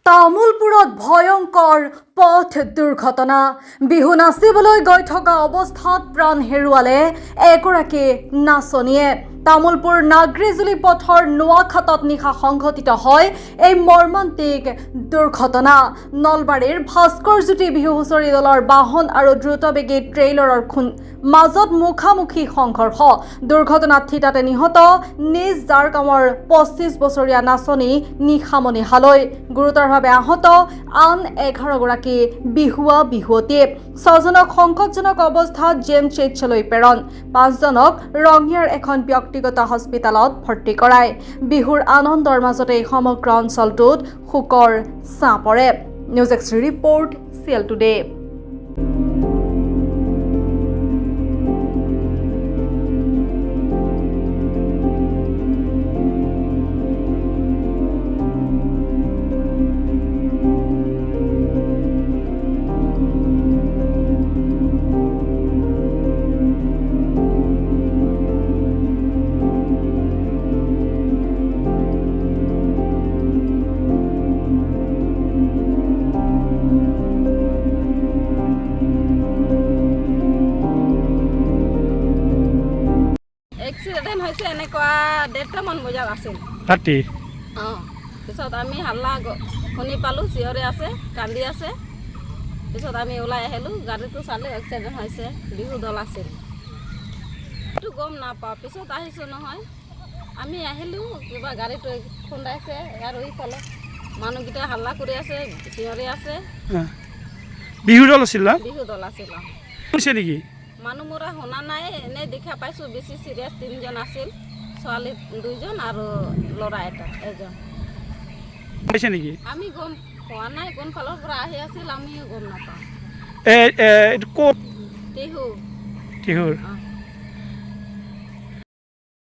তামোলপুৰত ভয়ংকৰ পথ দুৰ্ঘটনা বিহু নাচিবলৈ গৈ থকা অৱস্থাত প্ৰাণ হেৰুৱালে এগৰাকী নাচনীয়ে তামোলপুৰ নাগৰিজুলি পথৰ নোৱাখাটত নিশা সংঘটিত হয় এই মৰ্মান্তিক দুৰ্ঘটনা নলবাৰীৰ ভাস্কৰজ্যোতি বিহু হুঁচৰি দলৰ বাহন আৰু দ্ৰুতবেগী ট্ৰেইলাৰৰ মাজত মুখামুখি সংঘৰ্ষ দুৰ্ঘটনাত থিতাতে নিহত নিজ জাৰগামৰ 25 বছৰীয়া নাচনী নিশামণি হালৈ গুৰুতৰভাৱে আহত আন 11 গৰাকী বিহুৱা বিহুৱতী 6জনক সংকটজনক অৱস্থাত জেম চিকিৎসালয় প্ৰেৰণ 5জনক ৰঙিয়াৰ এখন ব্যক্তিগত হস্পিটেলত ভৰ্তি কৰায় বিহুৰ আনন্দৰ মাজতে সমগ্ৰ অঞ্চলটোত শোকৰ ছাঁ পৰে news x report CL today accident হৈছে এনেকুৱা 1:30মান বজাত আছিল ৰাতি পিছত আমি হাল্লা শুনি পালোঁ চিঞৰি আছে কান্দি আছে পিছত আমি ওলাই আহিলোঁ গাড়ীটো চালোঁ এক্সিডেণ্ট হৈছে বিহু দল আছিল এইটো গম নাপাওঁ পিছত আহিছোঁ নহয় আমি আহিলোঁ কিবা গাড়ীটো খুন্দাইছে আৰু এইফালে মানুহকেইটা হাল্লা কৰি আছে চিঞৰি আছে বিহু দল আছিল না বিহু দল আছিল হৈছে নেকি মানুহ মৰা শুনা নাই এনেই দেখা পাইছোঁ বেছি চিৰিয়াছ 3জন আছিল ছোৱালী 2জন আৰু ল'ৰা এজন হৈছে নেকি আমি গম পোৱা নাই কোন ফালৰ পৰা আহি আছিল আমিও গম নাপাওঁ এইটো ক'ত টিহু কিহৰ